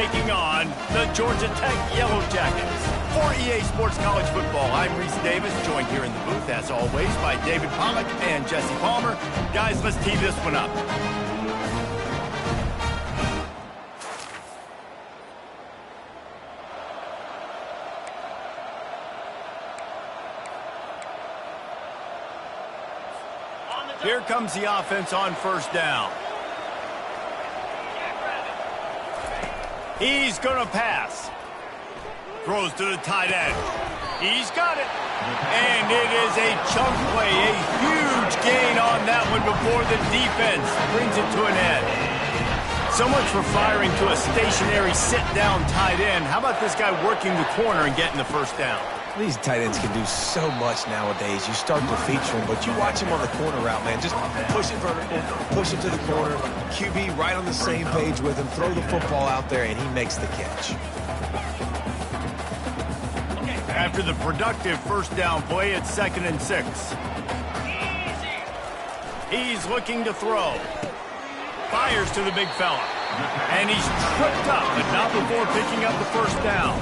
taking on the Georgia Tech Yellow Jackets. For EA Sports College Football, I'm Reese Davis, joined here in the booth, as always, by David Pollack and Jesse Palmer. Guys, let's tee this one up. Here comes the offense on first down. He's going to pass. Throws to the tight end. He's got it. And it is a chunk play, a huge gain on that one before the defense brings it to an end. So much for firing to a stationary sit-down tight end. How about this guy working the corner and getting the first down? These tight ends can do so much nowadays. You start to feature them, but you watch him on the corner route, man. Just push it vertical, push it to the corner. QB right on the same page with him. Throw the football out there, and he makes the catch. After the productive first down play, it's 2nd and 6. He's looking to throw. Fires to the big fella. And he's tripped up, but not before picking up the first down.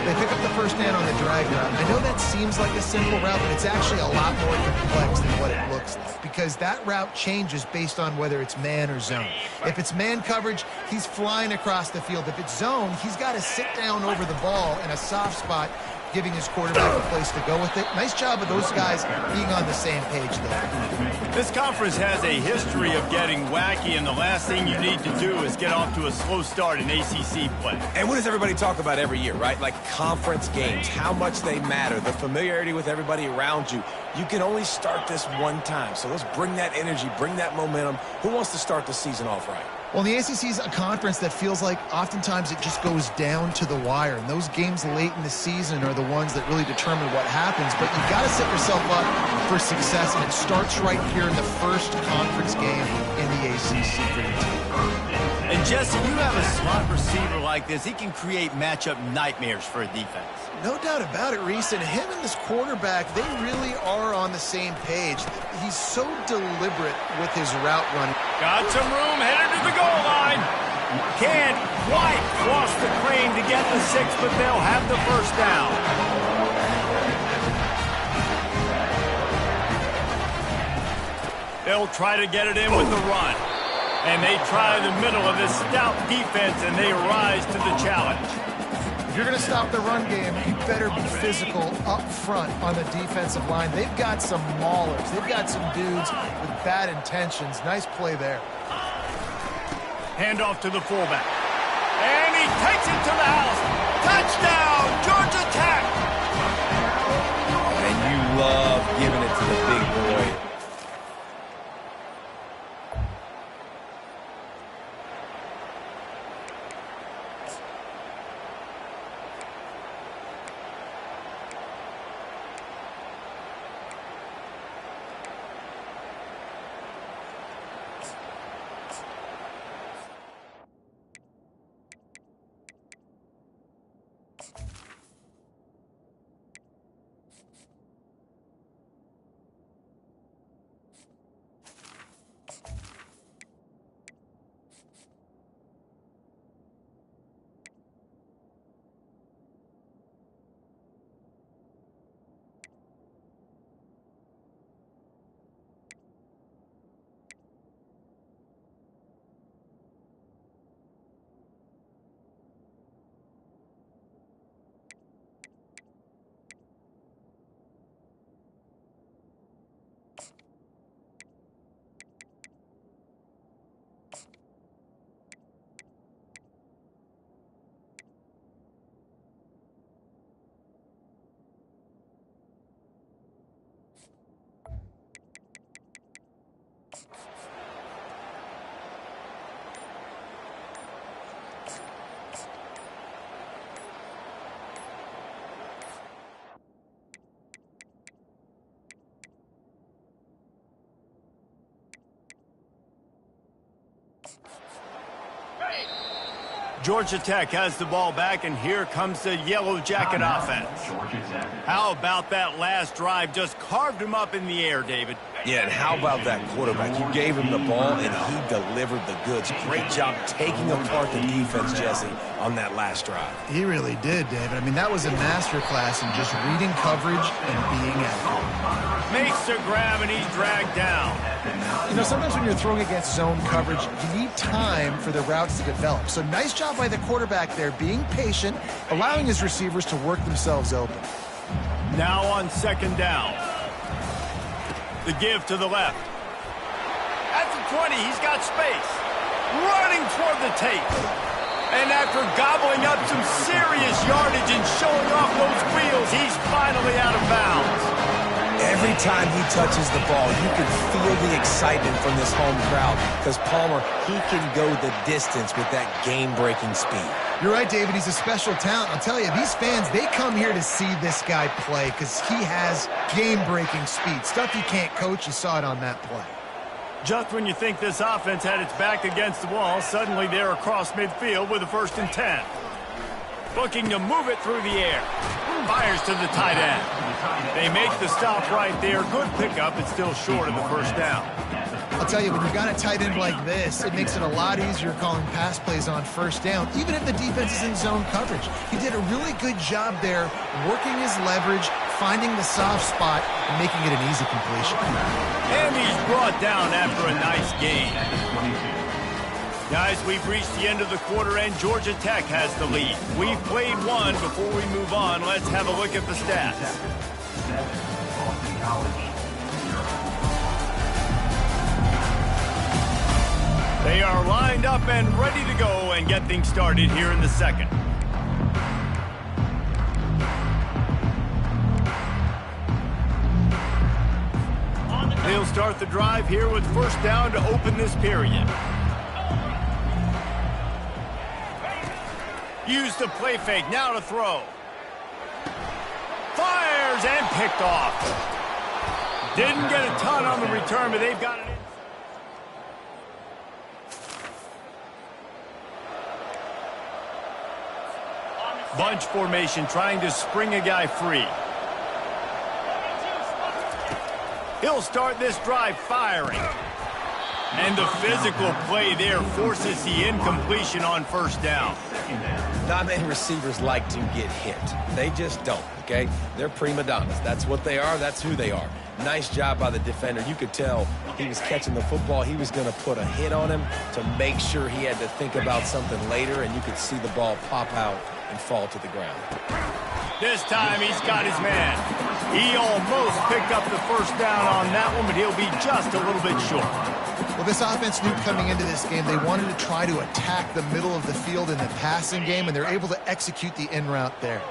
They pick up the first down on the drag route. I know that seems like a simple route, but it's actually a lot more complex than what it looks like, because that route changes based on whether it's man or zone. If it's man coverage, he's flying across the field. If it's zone, he's got to sit down over the ball in a soft spot, giving his quarterback a place to go with it. Nice job of those guys being on the same page there. This conference has a history of getting wacky, and the last thing you need to do is get off to a slow start in ACC play. And what does everybody talk about every year, right? Like conference games, how much they matter, the familiarity with everybody around you. You can only start this one time, so let's bring that energy, bring that momentum. Who wants to start the season off right? Well, the ACC is a conference that feels like oftentimes it just goes down to the wire. And those games late in the season are the ones that really determine what happens. But you've got to set yourself up for success, and it starts right here in the first conference game in the ACC for your team. And Jesse, you have a slot receiver like this. He can create matchup nightmares for a defense. No doubt about it, Reese. And him and this quarterback, they really are on the same page. He's so deliberate with his route running. Got some room, headed to the goal line. Can't quite cross the crane to get the 6, but they'll have the first down. They'll try to get it in with the run. And they try the middle of this stout defense, and they rise to the challenge. If you're going to stop the run game, you better be physical up front on the defensive line. They've got some maulers. They've got some dudes with bad intentions. Nice play there. Handoff to the fullback. And he takes it to the house. Touchdown, Georgia Tech! And you love giving it to the big boy. Georgia Tech has the ball back, and here comes the Yellow Jacket offense. How about that last drive? Just carved him up in the air, David. Yeah, and how about that quarterback? You gave him the ball, and he delivered the goods. Great job taking apart the defense, Jesse, on that last drive. He really did, David. I mean, that was a masterclass in just reading coverage and being accurate. Makes the grab, and he's dragged down. You know, sometimes when you're throwing against zone coverage, you need time for the routes to develop. So nice job by the quarterback there, being patient, allowing his receivers to work themselves open. Now on second down. The give to the left. At the 20, he's got space. Running toward the tape. And after gobbling up some serious yardage and showing off those wheels, he's finally out of bounds. Every time he touches the ball, you can feel the excitement from this home crowd because Palmer, he can go the distance with that game-breaking speed. You're right, David. He's a special talent. I'll tell you, these fans, they come here to see this guy play because he has game-breaking speed. Stuff you can't coach. You saw it on that play. Just when you think this offense had its back against the wall, suddenly they're across midfield with a 1st and 10. Looking to move it through the air. Fires to the tight end. They make the stop right there. Good pickup. It's still short of the 1st down. I'll tell you, when you've got a tight end like this, it makes it a lot easier calling pass plays on 1st down, even if the defense is in zone coverage. He did a really good job there, working his leverage, finding the soft spot, and making it an easy completion. And he's brought down after a nice gain. Guys, we've reached the end of the quarter, and Georgia Tech has the lead. We've played one. Before we move on, let's have a look at the stats. They are lined up and ready to go and get things started here in the second. They'll start the drive here with 1st down to open this period. Use the play fake, now to throw. Fires and picked off. Didn't get a ton on the return, but they've got it in. Bunch formation, trying to spring a guy free. He'll start this drive firing. And the physical play there forces the incompletion on 1st down. Not many receivers like to get hit. They just don't, okay? They're prima donnas. That's what they are. That's who they are. Nice job by the defender. You could tell he was catching the football. He was going to put a hit on him to make sure he had to think about something later, and you could see the ball pop out and fall to the ground. This time he's got his man. He almost picked up the 1st down on that one, but he'll be just a little bit short. Well, this offense knew coming into this game they wanted to try to attack the middle of the field in the passing game, and they're able to execute the in route there.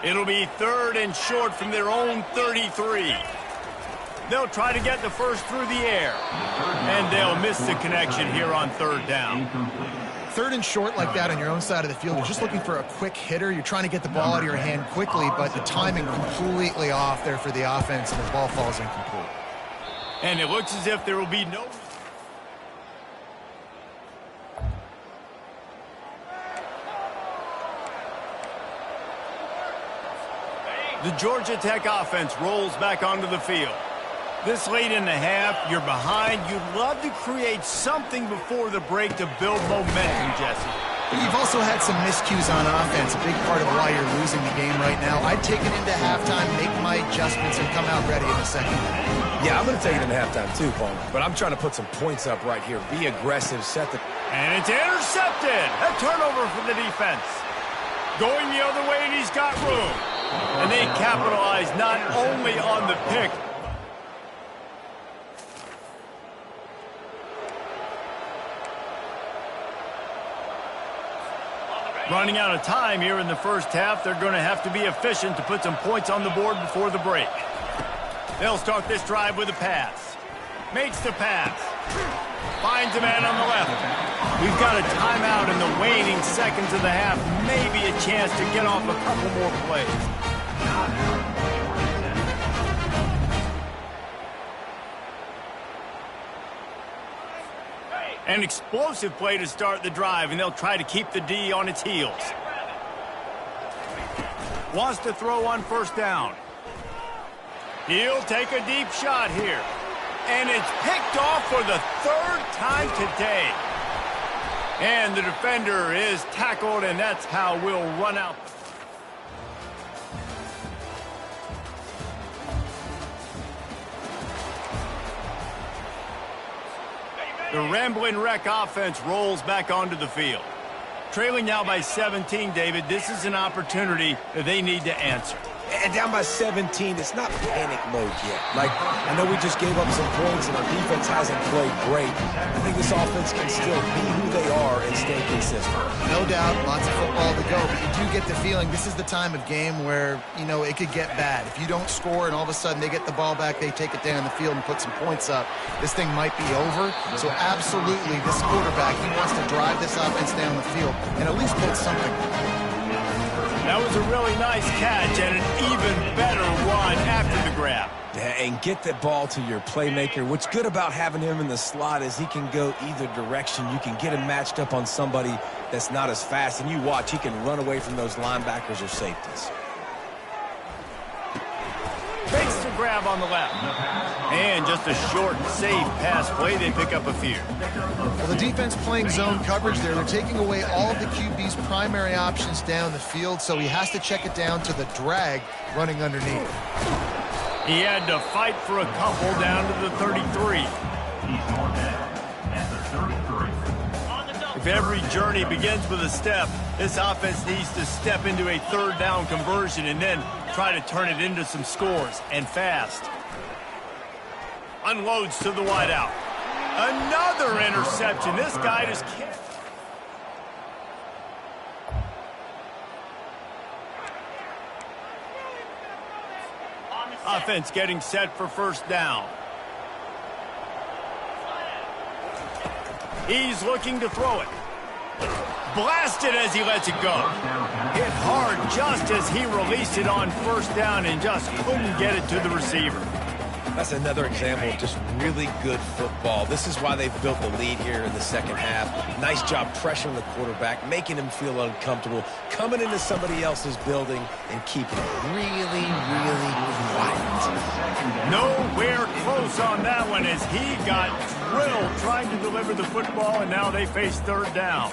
It'll be 3rd and short from their own 33. They'll try to get the 1st through the air, and they'll miss the connection here on 3rd down. 3rd and short like that on your own side of the field, you're just looking for a quick hitter. You're trying to get the ball out of your hand quickly, but the timing completely off there for the offense, and the ball falls incomplete. And it looks as if there will be no... The Georgia Tech offense rolls back onto the field. This late in the half, you're behind. You'd love to create something before the break to build momentum, Jesse. But you've also had some miscues on offense, a big part of why you're losing the game right now. I'd take it into halftime, make my adjustments, and come out ready in the second half. Yeah, I'm going to take it into halftime too, Palmer. But I'm trying to put some points up right here. Be aggressive, set the... And it's intercepted. A turnover for the defense. Going the other way, and he's got room. And they capitalize not only on the pick. Running out of time here in the 1st half. They're going to have to be efficient to put some points on the board before the break. They'll start this drive with a pass. Makes the pass. Finds a man on the left. We've got a timeout in the waning seconds of the half. Maybe a chance to get off a couple more plays. An explosive play to start the drive, and they'll try to keep the D on its heels. Wants to throw on 1st down. He'll take a deep shot here. And it's picked off for the third time today. And the defender is tackled, and that's how we'll run out. The Ramblin' Wreck offense rolls back onto the field. Trailing now by 17, David, this is an opportunity that they need to answer. And down by 17, it's not panic mode yet. Like, I know we just gave up some points and our defense hasn't played great. I think this offense can still be who they are and stay consistent. No doubt, lots of football to go, but you do get the feeling this is the time of game where, you know, it could get bad. If you don't score and all of a sudden they get the ball back, they take it down the field and put some points up, this thing might be over. So absolutely, this quarterback, he wants to drive this offense down the field and at least put something. That was a really nice catch and an even better run after the grab. Yeah, and get the ball to your playmaker. What's good about having him in the slot is he can go either direction. You can get him matched up on somebody that's not as fast, and you watch, he can run away from those linebackers or safeties. Takes the grab on the left. And just a short, safe pass play. They pick up a few. Well, the defense playing zone coverage there. They're taking away all of the QB's primary options down the field, so he has to check it down to the drag running underneath. He had to fight for a couple down to the 33. If every journey begins with a step, this offense needs to step into a third down conversion and then try to turn it into some scores, and fast. Unloads to the wideout. Another interception. This guy just can't. Offense getting set for first down. He's looking to throw it. Blasted as he lets it go. Hit hard just as he released it on first down and just couldn't get it to the receiver. That's another example of just really good football. This is why they've built the lead here in the second half. Nice job pressuring the quarterback, making him feel uncomfortable, coming into somebody else's building and keeping it really, really quiet. Nowhere close on that one as he got drilled trying to deliver the football, and now they face third down.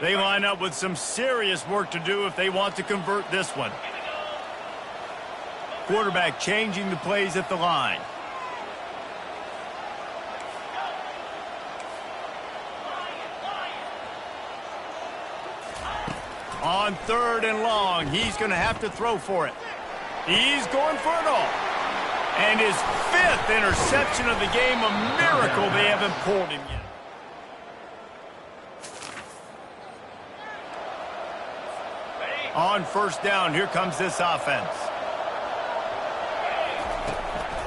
They line up with some serious work to do if they want to convert this one. Quarterback changing the plays at the line. On third and long, he's going to have to throw for it. He's going for it all. And his fifth interception of the game, a miracle they haven't pulled him yet. On first down, here comes this offense.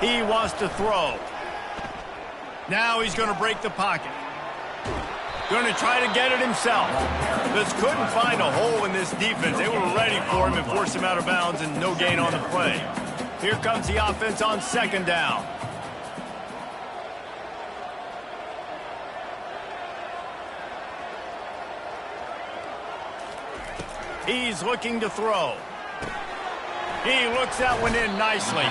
He wants to throw. Now he's going to break the pocket. Going to try to get it himself. Just couldn't find a hole in this defense. They were ready for him and forced him out of bounds, and no gain on the play. Here comes the offense on second down. He's looking to throw. He looks that one in nicely.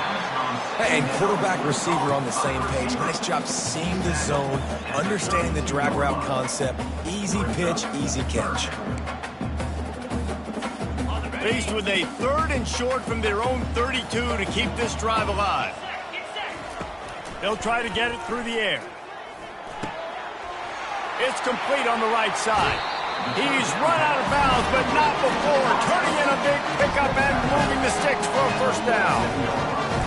And quarterback receiver on the same page. Nice job seeing the zone, understanding the drag route concept. Easy pitch, easy catch. Faced with a third and short from their own 32 to keep this drive alive. They'll try to get it through the air. It's complete on the right side. He's run out of bounds, but not before turning in a big pickup and moving the sticks for a first down.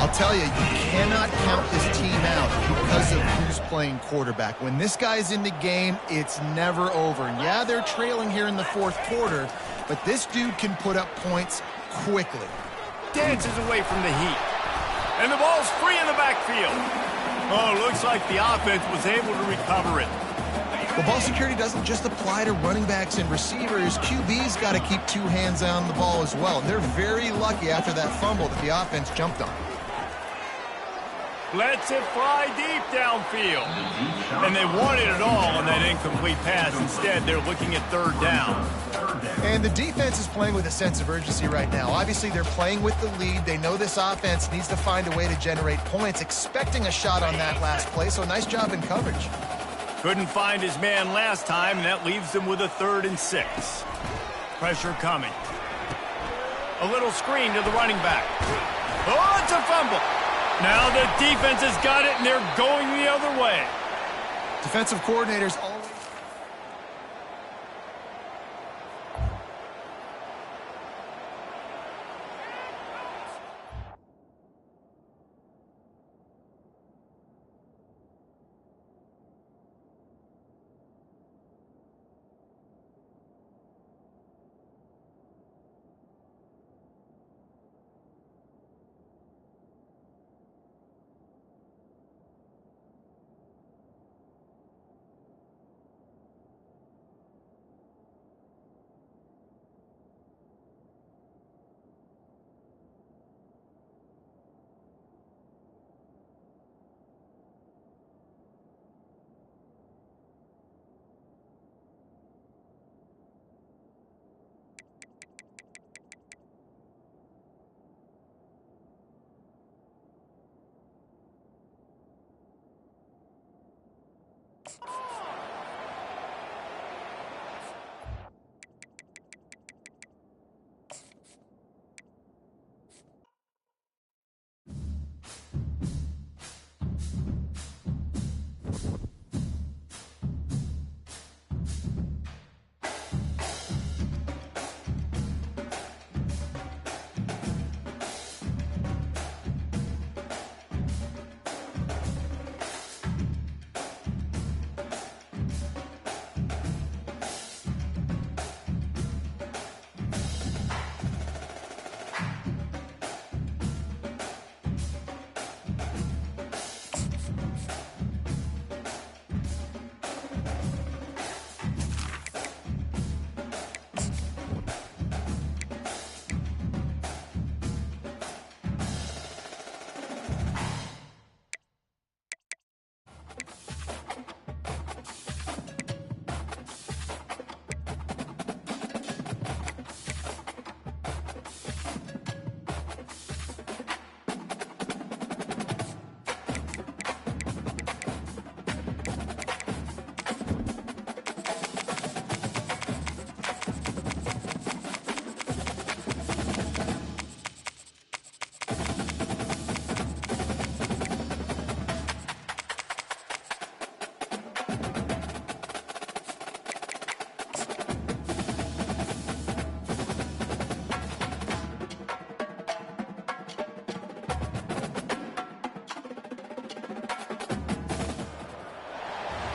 I'll tell you, you cannot count this team out because of who's playing quarterback. When this guy's in the game, it's never over. And yeah, they're trailing here in the fourth quarter, but this dude can put up points quickly. Dances away from the heat. And the ball's free in the backfield. Oh, looks like the offense was able to recover it. Well, ball security doesn't just apply to running backs and receivers. QB's got to keep two hands on the ball as well. And they're very lucky after that fumble that the offense jumped on. Lets it fly deep downfield. And they wanted it all on that incomplete pass. Instead, they're looking at third down. And the defense is playing with a sense of urgency right now. Obviously, they're playing with the lead. They know this offense needs to find a way to generate points, expecting a shot on that last play, so nice job in coverage. Couldn't find his man last time, and that leaves them with a 3rd and 6. Pressure coming. A little screen to the running back. Oh, it's a fumble. Now the defense has got it, and they're going the other way. Defensive coordinators always...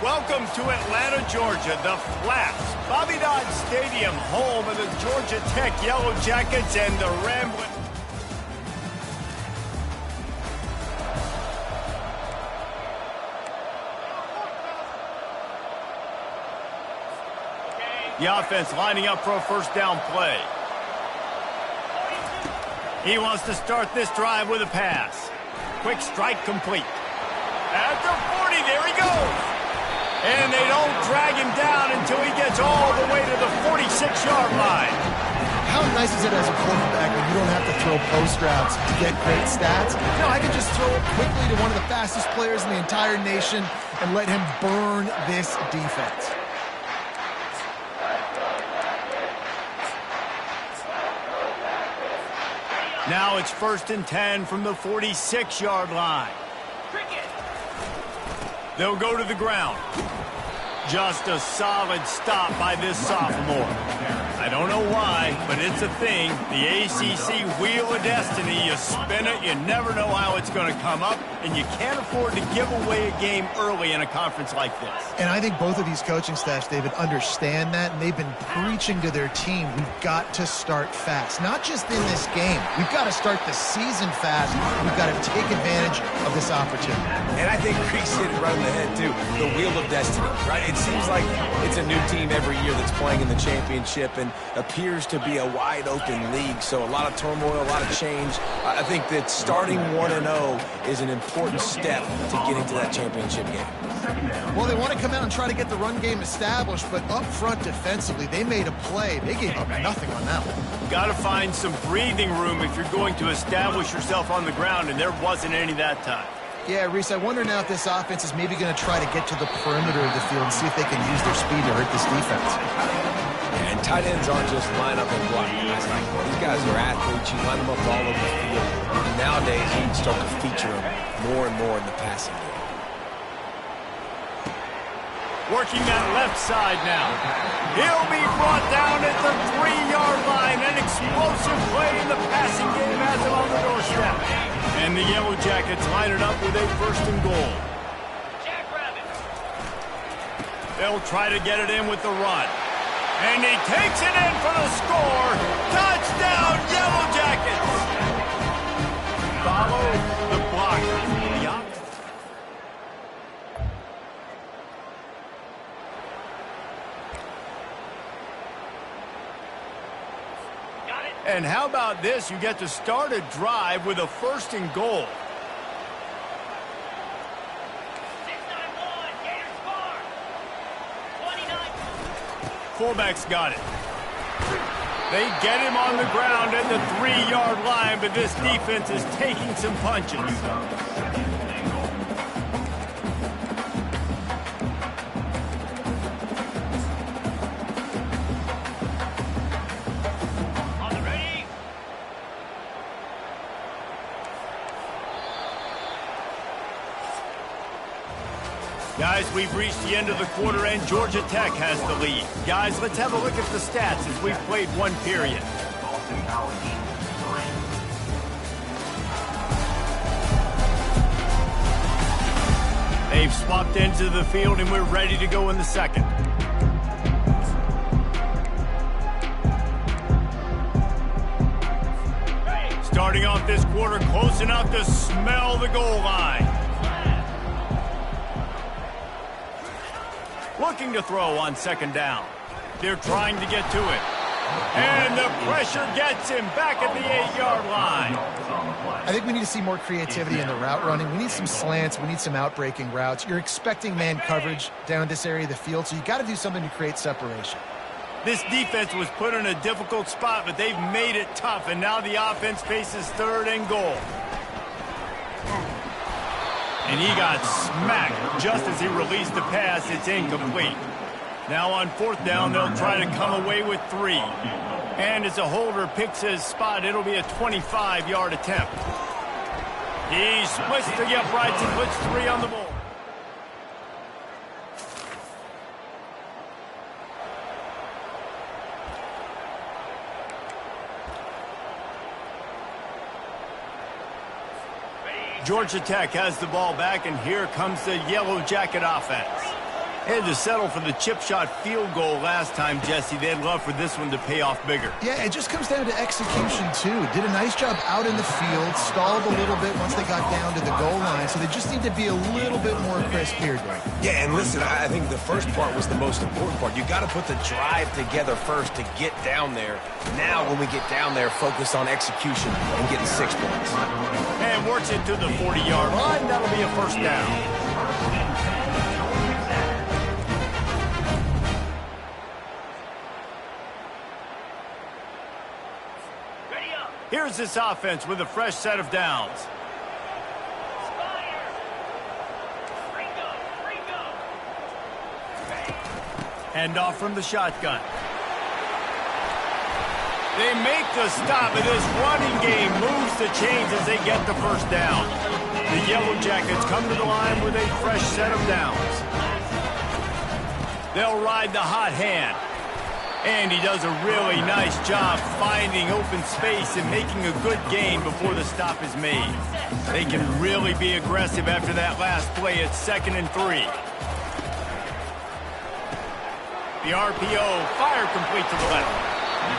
Welcome to Atlanta, Georgia, the Flats, Bobby Dodd Stadium, home of the Georgia Tech Yellow Jackets and the Ramblin'. The offense lining up for a first down play. He wants to start this drive with a pass. Quick strike complete. At the 40, there he goes. And they don't drag him down until he gets all the way to the 46-yard line. How nice is it as a quarterback when you don't have to throw post routes to get great stats? You know, I can just throw it quickly to one of the fastest players in the entire nation and let him burn this defense. Now it's 1st and 10 from the 46-yard line. They'll go to the ground. Just a solid stop by this sophomore. I don't know why, but it's a thing. The ACC Wheel of Destiny, you spin it, you never know how it's going to come up, and you can't afford to give away a game early in a conference like this. And I think both of these coaching staffs, David, understand that, and they've been preaching to their team, we've got to start fast. Not just in this game. We've got to start the season fast. We've got to take advantage of this opportunity. And I think Crease hit it right on the head, too. The Wheel of Destiny, right? It seems like it's a new team every year that's playing in the championship and appears to be a wide-open league. So a lot of turmoil, a lot of change. I think that starting 1-0 is an important important step to getting to that championship game. Well, they want to come out and try to get the run game established, but up front defensively, they made a play. They gave up nothing on that one. Got to find some breathing room if you're going to establish yourself on the ground, and there wasn't any that time. Yeah, Reese, I wonder now if this offense is maybe going to try to get to the perimeter of the field and see if they can use their speed to hurt this defense. And tight ends aren't just line up and block guys. These guys are athletes. You line them up all over the field. And nowadays, you can start to feature them more and more in the passing game. Working that left side now. He'll be brought down at the 3-yard line. An explosive play in the passing game has him on the doorstep. And the Yellow Jackets line it up with a 1st and goal. They'll try to get it in with the run. And he takes it in for the score. Touchdown, Yellow Jackets. Follow the block. And how about this? You get to start a drive with a 1st and goal. 6-9-1, Gators score. 29. Fullback's got it. They get him on the ground at the 3-yard line, but this defense is taking some punches. Guys, we've reached the end of the quarter, and Georgia Tech has the lead. Guys, let's have a look at the stats as we've played one period. They've swapped into the field, and we're ready to go in the second. Starting off this quarter close enough to smell the goal line. Looking to throw on 2nd down. They're trying to get to it. And the pressure gets him back at the 8-yard line. I think we need to see more creativity in the route running. We need some slants. We need some outbreaking routes. You're expecting man coverage down in this area of the field, so you got to do something to create separation. This defense was put in a difficult spot, but they've made it tough, and now the offense faces 3rd and goal. And he got smacked just as he released the pass. It's incomplete. Now on 4th down, they'll try to come away with 3. And as a holder picks his spot, it'll be a 25-yard attempt. He splits the uprights and puts 3 on the board. Georgia Tech has the ball back, and here comes the Yellow Jacket offense. They had to settle for the chip shot field goal last time, Jesse. They'd love for this one to pay off bigger. Yeah, it just comes down to execution, too. Did a nice job out in the field, stalled a little bit once they got down to the goal line, so they just need to be a little bit more crisp here, Greg. Yeah, and listen, I think the first part was the most important part. You got to put the drive together first to get down there. Now, when we get down there, focus on execution and getting 6 points. And works it to the 40-yard line. That'll be a 1st down. Here's this offense with a fresh set of downs. Hand off from the shotgun. They make the stop, and this running game moves the chains as they get the 1st down. The Yellow Jackets come to the line with a fresh set of downs. They'll ride the hot hand. And he does a really nice job finding open space and making a good gain before the stop is made. They can really be aggressive after that last play at 2nd and 3. The RPO, fire complete to the left.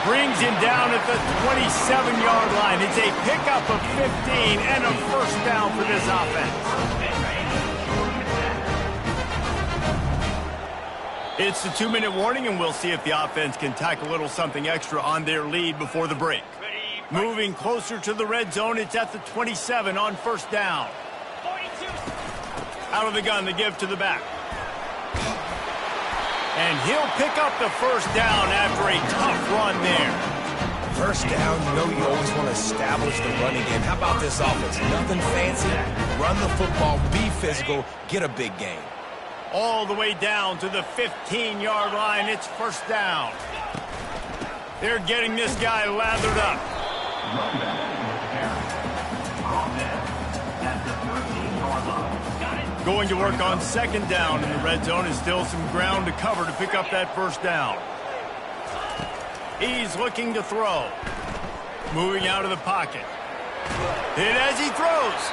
Brings him down at the 27-yard line. It's a pickup of 15 and a 1st down for this offense. It's the 2-minute warning, and we'll see if the offense can tack a little something extra on their lead before the break. Moving closer to the red zone, it's at the 27 on 1st down. 47, Out of the gun, the give to the back. And he'll pick up the first down after a tough run there. First down, you know you always want to establish the running game. How about this offense? Nothing fancy. Run the football, be physical, get a big gain. All the way down to the 15-yard line. It's first down. They're getting this guy lathered up. Going to work on second down in the red zone, and still some ground to cover to pick up that first down. He's looking to throw. Moving out of the pocket. Hit as he throws.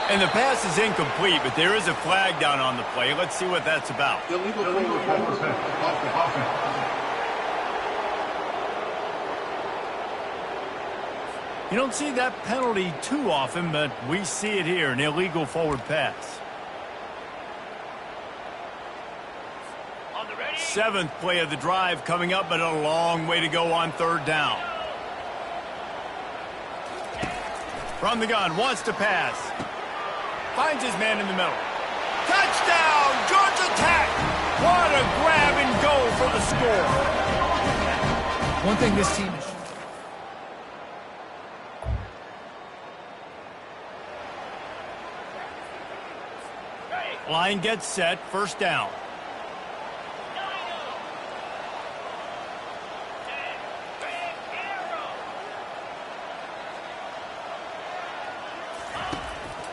And the pass is incomplete, but there is a flag down on the play. Let's see what that's about. You don't see that penalty too often, but we see it here, an illegal forward pass. Seventh play of the drive coming up, but a long way to go on third down. From the gun, wants to pass. Finds his man in the middle. Touchdown, Georgia Tech! What a grab and go for the score. One thing this team is... Line gets set, first down.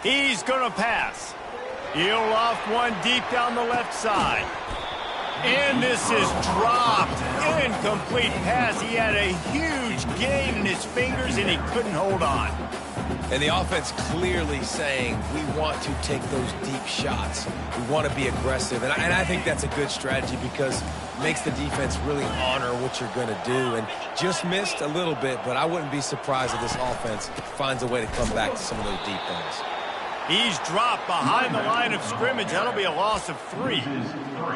He's going to pass. He'll loft one deep down the left side. And this is dropped. Incomplete pass. He had a huge gain in his fingers, and he couldn't hold on. And the offense clearly saying, we want to take those deep shots. We want to be aggressive. And I think that's a good strategy because it makes the defense really honor what you're going to do. And just missed a little bit, but I wouldn't be surprised if this offense finds a way to come back to some of those deep ones. He's dropped behind the line of scrimmage. That'll be a loss of 3.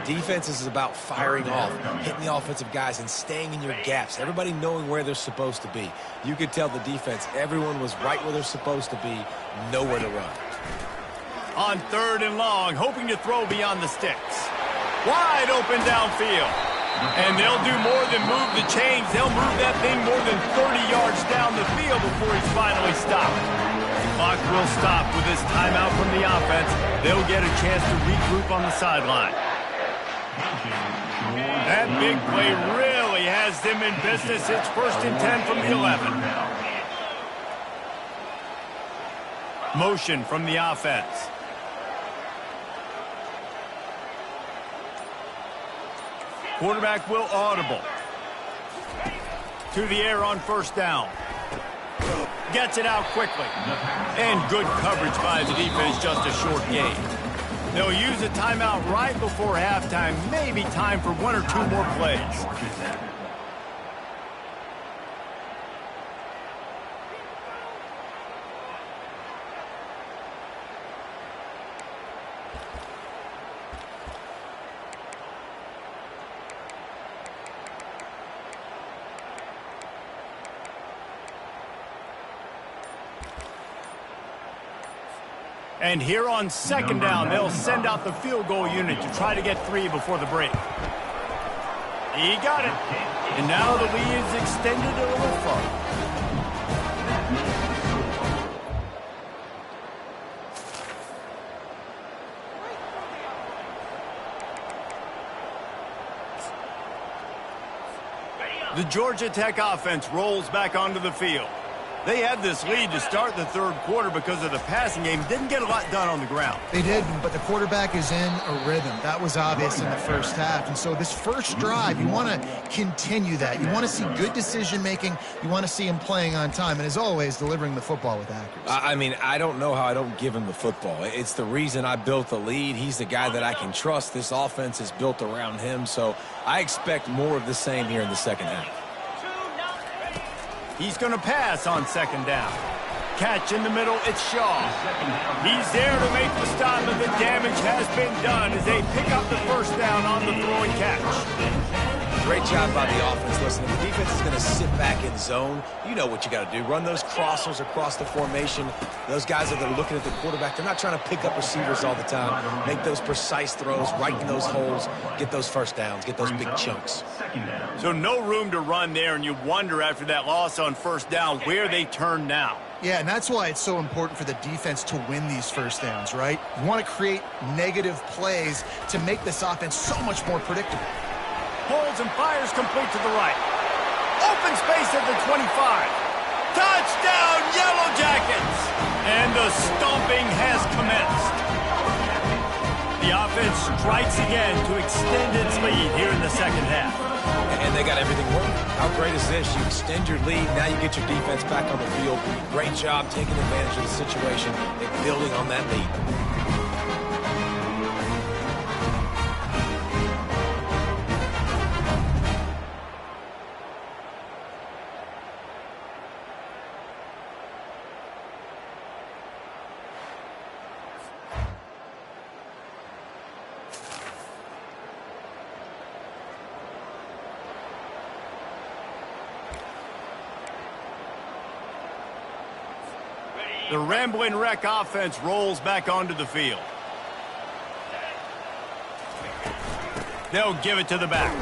Defense is about firing off, hitting the offensive guys, and staying in your gaps. Everybody knowing where they're supposed to be. You could tell the defense, everyone was right where they're supposed to be, nowhere to run. On third and long, hoping to throw beyond the sticks. Wide open downfield. And they'll do more than move the chains. They'll move that thing more than 30 yards down the field before he's finally stopped. Clock will stop with this timeout from the offense. They'll get a chance to regroup on the sideline. That big play really has them in business. It's first and 10 from the 11. Motion from the offense. Quarterback will audible. To the air on first down. Gets it out quickly. And good coverage by the defense, just a short gain. They'll use a timeout right before halftime. Maybe time for 1 or 2 more plays. And here on second down, they'll send out the field goal unit to try to get 3 before the break. He got it. And now the lead is extended a little further. The Georgia Tech offense rolls back onto the field. They had this lead to start the third quarter because of the passing game. Didn't get a lot done on the ground. They didn't, but the quarterback is in a rhythm. That was obvious in the first half. And so this first drive, you want to continue that. You want to see good decision-making. You want to see him playing on time. And as always, delivering the football with accuracy. I mean, I don't know how I don't give him the football. It's the reason I built the lead. He's the guy that I can trust. This offense is built around him. So I expect more of the same here in the second half. He's going to pass on second down. Catch in the middle, it's Shaw. He's there to make the stop, but the damage has been done as they pick up the first down on the throw and catch. Great job by the offense. Listen, if the defense is going to sit back in zone, you know what you got to do. Run those crossers across the formation. Those guys that are looking at the quarterback, they're not trying to pick up receivers all the time. Make those precise throws, right in those holes, get those first downs, get those big chunks. So no room to run there, and you wonder after that loss on first down where they turn now. Yeah, and that's why it's so important for the defense to win these first downs, right? You want to create negative plays to make this offense so much more predictable. Pulls and fires complete to the right. Open space at the 25. Touchdown, Yellow Jackets! And the stomping has commenced. The offense strikes again to extend its lead here in the second half. And they got everything working. How great is this? You extend your lead, now you get your defense back on the field. Great job taking advantage of the situation and building on that lead. The Ramblin' Wreck offense rolls back onto the field. They'll give it to the back.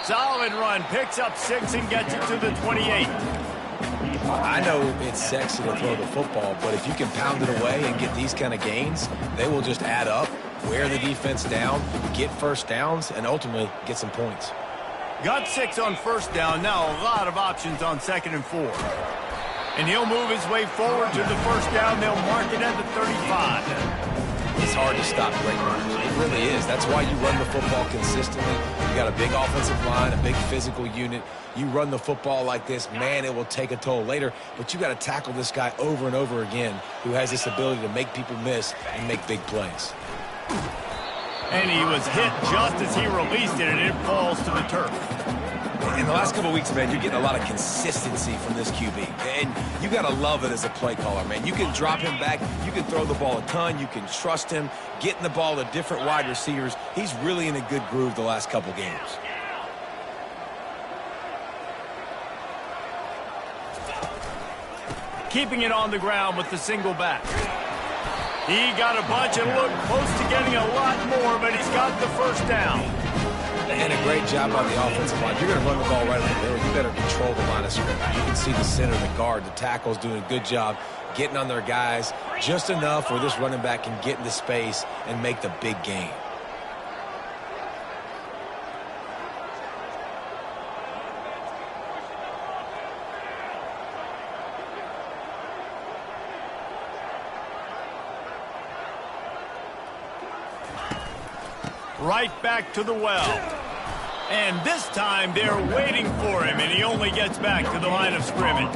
Solid run, picks up 6 and gets it to the 28. I know it's sexy to throw the football, but if you can pound it away and get these kind of gains, they will just add up, wear the defense down, get first downs, and ultimately get some points. Got 6 on first down, now a lot of options on 2nd and 4. And he'll move his way forward to the first down. They'll mark it at the 35. It's hard to stop great runners. It really is. That's why you run the football consistently. You got a big offensive line, a big physical unit. You run the football like this, man, it will take a toll later. But you got to tackle this guy over and over again who has this ability to make people miss and make big plays. And he was hit just as he released it, and it falls to the turf. In the last couple of weeks, man, you're getting a lot of consistency from this QB. And you got to love it as a play caller, man. You can drop him back. You can throw the ball a ton. You can trust him, getting the ball to different wide receivers. He's really in a good groove the last couple games. Keeping it on the ground with the single back. He got a bunch and looked close to getting a lot more, but he's got the first down. And a great job on the offensive line. You're going to run the ball right in the middle. You better control the line of scrimmage. You can see the center, the guard, the tackle's doing a good job getting on their guys just enough where this running back can get into space and make the big gain. Right back to the well. And this time they're waiting for him, and he only gets back to the line of scrimmage.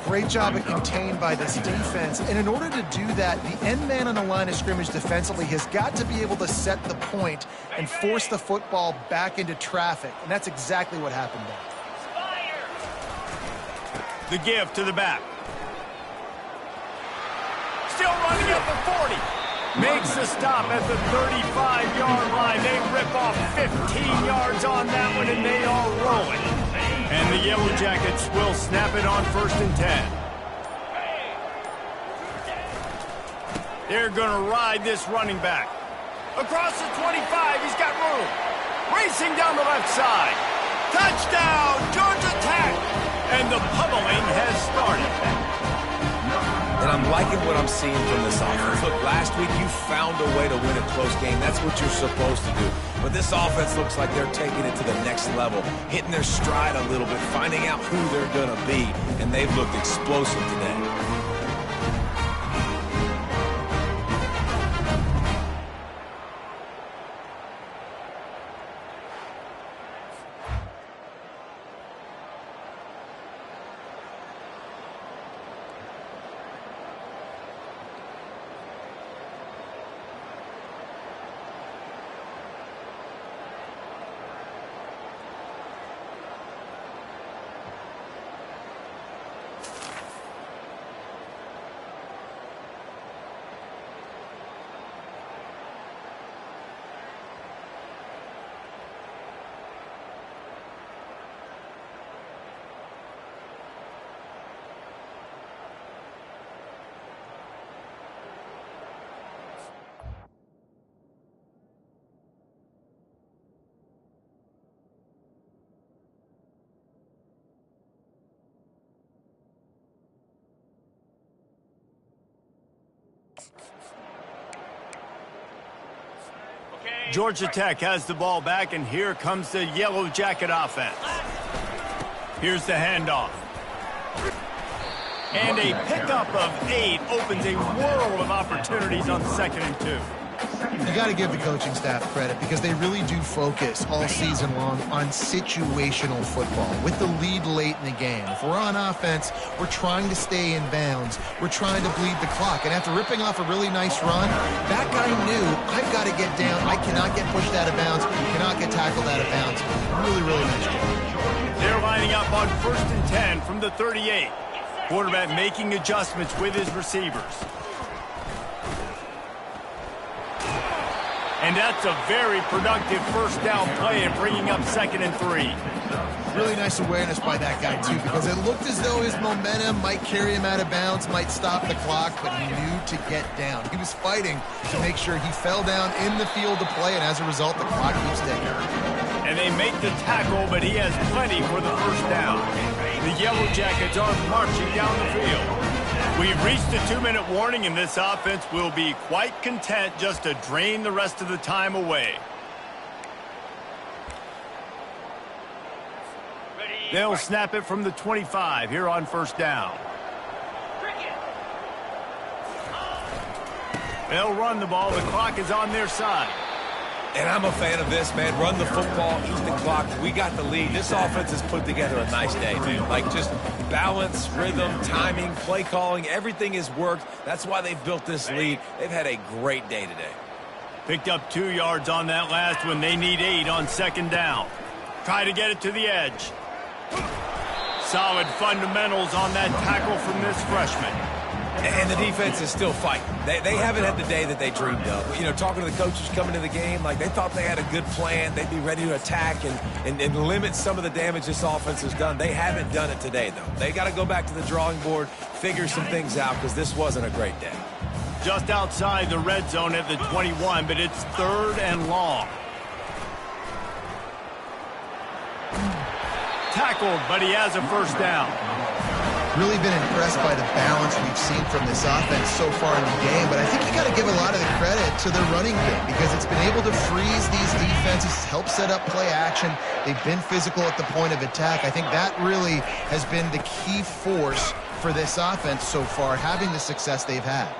Great job at contained by this defense. And in order to do that, the end man on the line of scrimmage defensively has got to be able to set the point and force the football back into traffic. And that's exactly what happened there. The give to the back. Still running at the 40. Makes the stop at the 35-yard line. They rip off 15 yards on that one, and they are rolling. And the Yellow Jackets will snap it on 1st and 10. They're going to ride this running back. Across the 25, he's got room. Racing down the left side. Touchdown, Georgia Tech! And the pummeling has started. And I'm liking what I'm seeing from this offense. Look, last week you found a way to win a close game. That's what you're supposed to do. But this offense looks like they're taking it to the next level, hitting their stride a little bit, finding out who they're going to be, and they've looked explosive today. Georgia Tech has the ball back, and here comes the Yellow Jacket offense. Here's the handoff. And a pickup of 8 opens a world of opportunities on 2nd and 2. You got to give the coaching staff credit because they really do focus all season long on situational football with the lead late in the game. If we're on offense, we're trying to stay in bounds. We're trying to bleed the clock. And after ripping off a really nice run, that guy knew, I've got to get down. I cannot get pushed out of bounds. Cannot get tackled out of bounds. Really, really nice job. They're lining up on 1st and 10 from the 38. Quarterback making adjustments with his receivers. And that's a very productive first down play and bringing up 2nd and 3. Really nice awareness by that guy, too, because it looked as though his momentum might carry him out of bounds, might stop the clock, but he knew to get down. He was fighting to make sure he fell down in the field to play, and as a result, the clock keeps ticking. And they make the tackle, but he has plenty for the first down. The Yellow Jackets are marching down the field. We've reached a 2-minute warning, and this offense will be quite content just to drain the rest of the time away. They'll snap it from the 25 here on first down. They'll run the ball. The clock is on their side. And I'm a fan of this, man. Run the football, eat the clock. We got the lead. This offense has put together a nice day, man. Like just balance, rhythm, timing, play calling, everything has worked. That's why they've built this lead. They've had a great day today. Picked up 2 yards on that last one. They need 8 on 2nd down. Try to get it to the edge. Solid fundamentals on that tackle from this freshman. And the defense is still fighting. They haven't had the day that they dreamed of. You know, talking to the coaches coming to the game, like they thought they had a good plan. They'd be ready to attack and limit some of the damage this offense has done. They haven't done it today, though. They got to go back to the drawing board, figure some things out, because this wasn't a great day. Just outside the red zone at the 21, but it's 3rd and long. Tackled, but he has a first down. Really been impressed by the balance we've seen from this offense so far in the game, but I think you got to give a lot of the credit to their running game because it's been able to freeze these defenses, help set up play action. They've been physical at the point of attack. I think that really has been the key force for this offense so far, having the success they've had.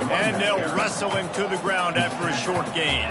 And they'll wrestle him to the ground after a short gain.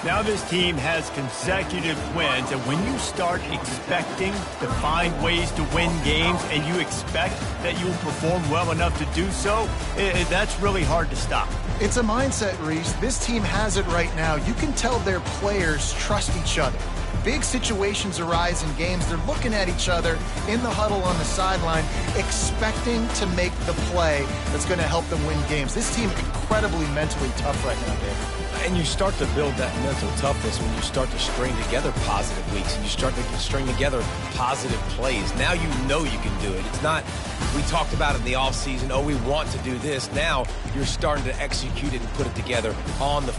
Now this team has consecutive wins, and when you start expecting to find ways to win games and you expect that you will perform well enough to do so, that's really hard to stop. It's a mindset, Reese. This team has it right now. You can tell their players trust each other. Big situations arise in games. They're looking at each other in the huddle on the sideline, expecting to make the play that's going to help them win games. This team incredibly mentally tough right now, Dave. And you start to build that mental toughness when you start to string together positive weeks and you start to string together positive plays. Now you know you can do it. It's not, we talked about it in the offseason, oh, we want to do this. Now you're starting to execute it and put it together on the